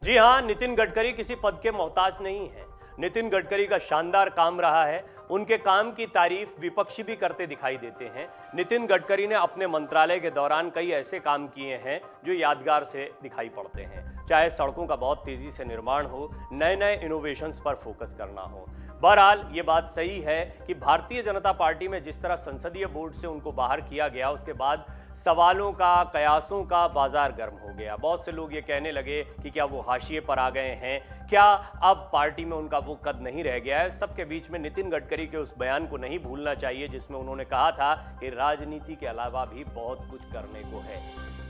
जी हां, नितिन गडकरी किसी पद के मोहताज नहीं है। नितिन गडकरी का शानदार काम रहा है। उनके काम की तारीफ विपक्षी भी करते दिखाई देते हैं। नितिन गडकरी ने अपने मंत्रालय के दौरान कई ऐसे काम किए हैं जो यादगार से दिखाई पड़ते हैं। चाहे सड़कों का बहुत तेजी से निर्माण हो, नए नए इनोवेशंस पर फोकस करना हो। बहरहाल ये बात सही है कि भारतीय जनता पार्टी में जिस तरह संसदीय बोर्ड से उनको बाहर किया गया, उसके बाद सवालों का, कयासों का बाजार गर्म हो गया। बहुत से लोग ये कहने लगे कि क्या वो हाशिए पर आ गए हैं, क्या अब पार्टी में उनका वो कद नहीं रह गया है। सबके बीच में नितिन गडकरी के उस बयान को नहीं भूलना चाहिए जिसमें उन्होंने कहा था कि राजनीति के अलावा भी बहुत कुछ करने को है।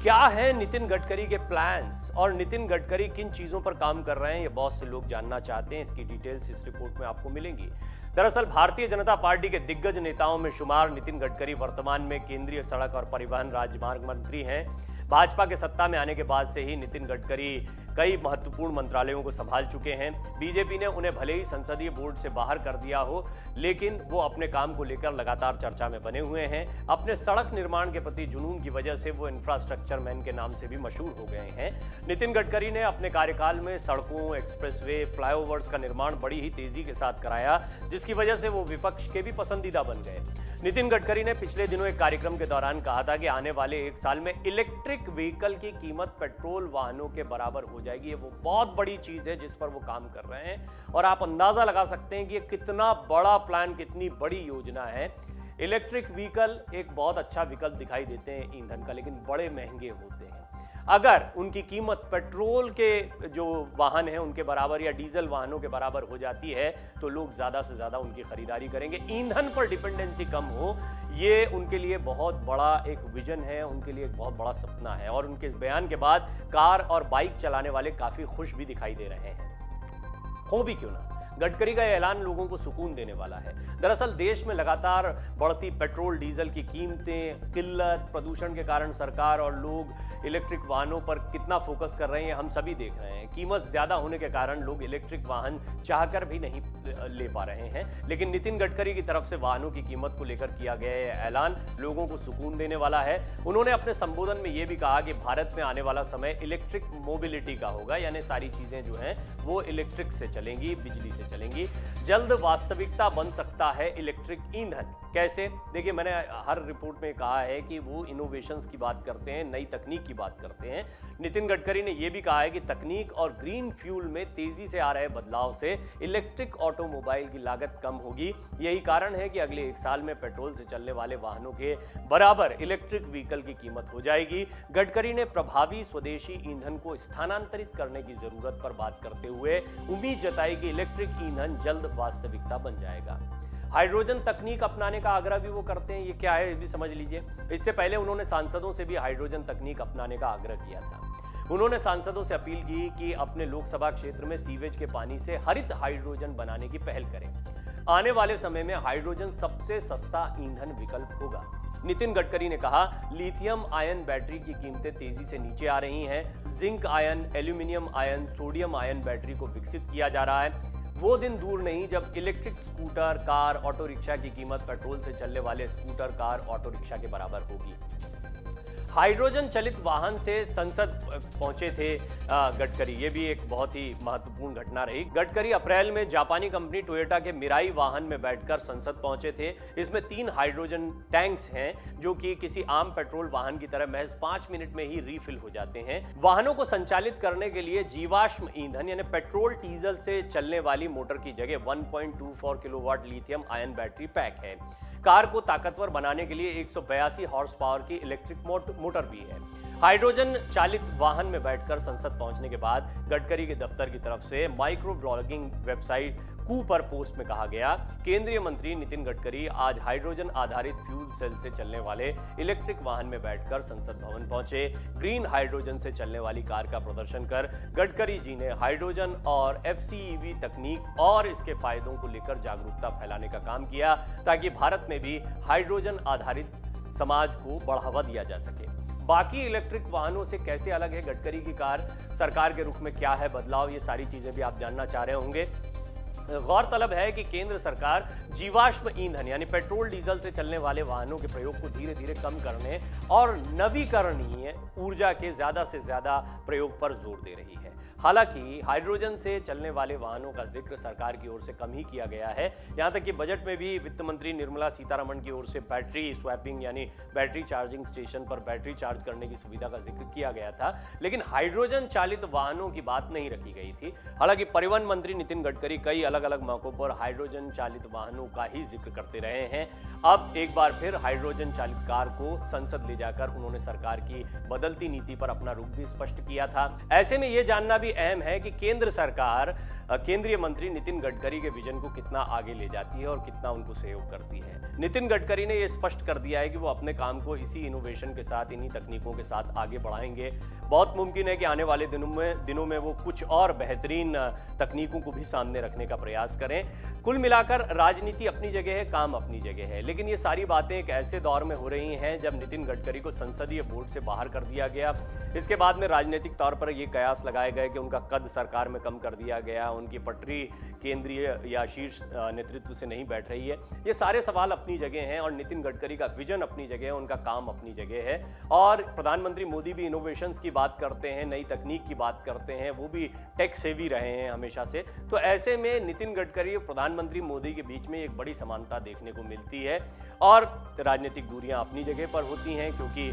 क्या है नितिन गडकरी के प्लान्स और नितिन गडकरी किन चीजों पर काम कर रहे हैं, ये बहुत से लोग जानना चाहते हैं। इसकी डिटेल्स इस रिपोर्ट में आपको मिलेंगी। दरअसल भारतीय जनता पार्टी के दिग्गज नेताओं में शुमार नितिन गडकरी वर्तमान में केंद्रीय सड़क और परिवहन राजमार्ग मंत्री हैं। भाजपा के सत्ता में आने के बाद से ही नितिन गडकरी कई महत्वपूर्ण मंत्रालयों को संभाल चुके हैं। बीजेपी ने उन्हें भले ही संसदीय बोर्ड से बाहर कर दिया हो, लेकिन वो अपने काम को लेकर लगातार चर्चा में बने हुए हैं। अपने सड़क निर्माण के प्रति जुनून की वजह से वो इंफ्रास्ट्रक्चर मैन के नाम से भी मशहूर हो गए हैं। नितिन गडकरी ने अपने कार्यकाल में सड़कों, एक्सप्रेसवे, फ्लाईओवर्स का निर्माण बड़ी ही तेजी के साथ कराया, जिसकी वजह से वो विपक्ष के भी पसंदीदा बन गए। नितिन गडकरी ने पिछले दिनों एक कार्यक्रम के दौरान कहा था कि आने वाले 1 साल में इलेक्ट्रिक व्हीकल की कीमत पेट्रोल वाहनों के बराबर हो जाएगी। ये वो बहुत बड़ी चीज है जिस पर वो काम कर रहे हैं और आप अंदाजा लगा सकते हैं कि ये कितना बड़ा प्लान, कितनी बड़ी योजना है। इलेक्ट्रिक व्हीकल एक बहुत अच्छा विकल्प दिखाई देते हैं ईंधन का, लेकिन बड़े महंगे होते हैं। अगर उनकी कीमत पेट्रोल के जो वाहन हैं उनके बराबर या डीजल वाहनों के बराबर हो जाती है तो लोग ज़्यादा से ज़्यादा उनकी खरीदारी करेंगे। ईंधन पर डिपेंडेंसी कम हो, ये उनके लिए बहुत बड़ा एक विजन है, उनके लिए एक बहुत बड़ा सपना है। और उनके इस बयान के बाद कार और बाइक चलाने वाले काफ़ी खुश भी दिखाई दे रहे हैं। हो भी क्यों ना, गडकरी का ऐलान लोगों को सुकून देने वाला है। दरअसल देश में लगातार बढ़ती पेट्रोल डीजल की कीमतें, किल्लत, प्रदूषण के कारण सरकार और लोग इलेक्ट्रिक वाहनों पर कितना फोकस कर रहे हैं हम सभी देख रहे हैं। कीमत ज्यादा होने के कारण लोग इलेक्ट्रिक वाहन चाहकर भी नहीं ले पा रहे हैं, लेकिन नितिन गडकरी की तरफ से वाहनों की कीमत को लेकर किया गया यह ऐलान लोगों को सुकून देने वाला है। उन्होंने अपने संबोधन में यह भी कहा कि भारत में आने वाला समय इलेक्ट्रिक मोबिलिटी का होगा, यानी सारी चीजें जो हैं वो इलेक्ट्रिक से चलेंगी, बिजली से चलेंगी। जल्द वास्तविकता बन सकता है इलेक्ट्रिक ईंधन। कैसे? देखिए, मैंने हर रिपोर्ट में कहा है कि वो इनोवेशंस की बात करते हैं, नई तकनीक की बात करते हैं। नितिन गडकरी ने यह भी कहा है कि तकनीक और ग्रीन फ्यूल में तेजी से आ रहे बदलाव से इलेक्ट्रिक ऑटोमोबाइल की लागत कम होगी। यही कारण है कि अगले 1 साल में पेट्रोल से चलने वाले वाहनों के बराबर इलेक्ट्रिक व्हीकल की कीमत हो जाएगी। गडकरी ने प्रभावी स्वदेशी ईंधन को स्थानांतरित करने की जरूरत पर बात करते हुए उम्मीद जताई कि इलेक्ट्रिक ईंधन जल्द वास्तविकता बन जाएगा। हाइड्रोजन तकनीक अपनाने का आग्रह भी वो करते हैं। ये क्या है ये भी समझ लीजिए। इससे पहले उन्होंने सांसदों से भी हाइड्रोजन तकनीक अपनाने का आग्रह किया था। उन्होंने सांसदों से अपील की कि अपने लोकसभा क्षेत्र में सीवेज के पानी से हरित हाइड्रोजन बनाने की पहल करें। आने वाले समय में हाइड्रोजन सबसे सस्ता ईंधन विकल्प होगा। नितिन गडकरी ने कहा, लिथियम आयन बैटरी की कीमतें तेजी से नीचे आ रही हैं। Zinc ion, aluminium ion, sodium ion battery को विकसित किया जा रहा है। वो दिन दूर नहीं जब electric scooter, car, auto rickshaw की कीमत पेट्रोल से चलने वाले स्कूटर, कार, ऑटो रिक्शा के बराबर होगी। हाइड्रोजन चलित वाहन से संसद पहुंचे थे गडकरी। ये भी एक बहुत ही महत्वपूर्ण घटना रही। गडकरी अप्रैल में जापानी कंपनी टोयोटा के मिराई वाहन में बैठकर संसद पहुंचे थे। इसमें 3 हाइड्रोजन टैंक्स हैं जो कि किसी आम पेट्रोल वाहन की तरह महज 5 मिनट में ही रिफिल हो जाते हैं। वाहनों को संचालित करने के लिए जीवाश्म ईंधन यानी पेट्रोल डीजल से चलने वाली मोटर की जगह 1.24 kilowatt lithium ion battery pack है। कार को ताकतवर बनाने के लिए 182 हॉर्स पावर की इलेक्ट्रिक मोटर भी है। हाइड्रोजन चालित वाहन में बैठकर संसद पहुंचने के बाद गडकरी के दफ्तर की तरफ से माइक्रो ब्लॉगिंग वेबसाइट कू पर पोस्ट में कहा गया, केंद्रीय मंत्री नितिन गडकरी आज हाइड्रोजन आधारित फ्यूल सेल से चलने वाले इलेक्ट्रिक वाहन में बैठकर संसद भवन पहुंचे। ग्रीन हाइड्रोजन से चलने वाली कार का प्रदर्शन कर गडकरी जी ने हाइड्रोजन और FCEV तकनीक और इसके फायदों को लेकर जागरूकता फैलाने का काम किया ताकि भारत में भी हाइड्रोजन आधारित समाज को बढ़ावा दिया जा सके। बाकी इलेक्ट्रिक वाहनों से कैसे अलग है गडकरी की कार, सरकार के रुख में क्या है बदलाव, ये सारी चीजें भी आप जानना चाह रहे होंगे। गौरतलब है कि केंद्र सरकार जीवाश्म ईंधन यानी पेट्रोल डीजल से चलने वाले वाहनों के प्रयोग को धीरे धीरे कम करने और नवीकरणीय ऊर्जा के ज्यादा से ज्यादा प्रयोग पर जोर दे रही है। हालांकि हाइड्रोजन से चलने वाले वाहनों का जिक्र सरकार की ओर से कम ही किया गया है। यहां तक कि बजट में भी वित्त मंत्री निर्मला सीतारमण की ओर से बैटरी स्वैपिंग यानी बैटरी चार्जिंग स्टेशन पर बैटरी चार्ज करने की सुविधा का जिक्र किया गया था, लेकिन हाइड्रोजन चालित वाहनों की बात नहीं रखी गई थी। हालांकि परिवहन मंत्री नितिन गडकरी कई अलग अलग मौकों पर हाइड्रोजन चालित वाहनों का ही जिक्र करते रहे हैं। अब एक बार फिर हाइड्रोजन चालित कार को संसद ले जाकर उन्होंने सरकार की बदलती नीति पर अपना रुख भी स्पष्ट किया था। ऐसे में यह जानना भी अहम है कि केंद्र सरकार केंद्रीय मंत्री नितिन गडकरी के विजन को कितना आगे ले जाती है और कितना उनको सहयोग करती है। नितिन गडकरी ने यह स्पष्ट कर दिया है कि वो अपने काम को इसी इनोवेशन के साथ, इन्हीं तकनीकों के साथ आगे बढ़ाएंगे। बहुत मुमकिन है कि आने वाले दिनों में वो कुछ और बेहतरीन तकनीकों को भी सामने रखने का प्रयास करें। कुल मिलाकर राजनीति अपनी जगह है, काम अपनी जगह है, लेकिन ये सारी बातें एक ऐसे दौर में हो रही हैं जब नितिन गडकरी को संसदीय बोर्ड से बाहर कर दिया गया। इसके बाद में राजनीतिक तौर पर ये कयास लगाए गए कि उनका कद सरकार में कम कर दिया गया, उनकी पटरी केंद्रीय या शीर्ष नेतृत्व से नहीं बैठ रही है। ये सारे सवाल अपनी जगह हैं और नितिन गडकरी का विजन अपनी जगह है, उनका काम अपनी जगह है। और प्रधानमंत्री मोदी भी इनोवेशंस की बात करते हैं, नई तकनीक की बात करते हैं, वो भी टेक सेवी रहे हैं हमेशा से। तो ऐसे में नितिन गडकरी और प्रधानमंत्री मोदी के बीच में एक बड़ी समानता देखने को मिलती है और राजनीतिक दूरियां अपनी जगह पर होती हैं, क्योंकि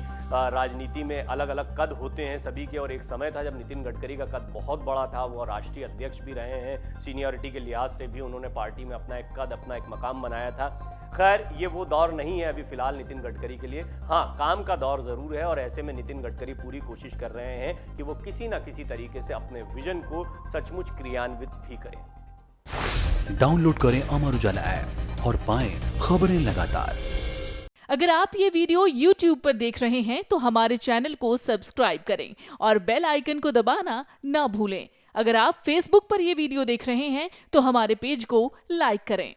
राजनीति में अलग अलग कद होते हैं सभी के। और एक समय था जब नितिन गडकरी का कद बहुत बड़ा था, वो राष्ट्रीय अध्यक्ष भी रहे हैं, सीनियरिटी के लिहाज से भी उन्होंने पार्टी में अपना एक कद, अपना एक मकाम बनाया था। खैर, ये वो दौर नहीं है अभी फिलहाल नितिन गडकरी के लिए। हाँ, काम का दौर जरूर है और ऐसे में नितिन गडकरी पूरी कोशिश कर रहे हैं कि वो किसी ना किसी तरीके से अपने विजन को सचमुच क्रियान्वित भी करें। डाउनलोड करें अमर उजाला ऐप और पाएं खबरें लगातार। अगर आप ये वीडियो YouTube पर देख रहे हैं तो हमारे चैनल को सब्सक्राइब करें और बेल आइकन को दबाना ना भूलें। अगर आप Facebook पर ये वीडियो देख रहे हैं तो हमारे पेज को लाइक करें।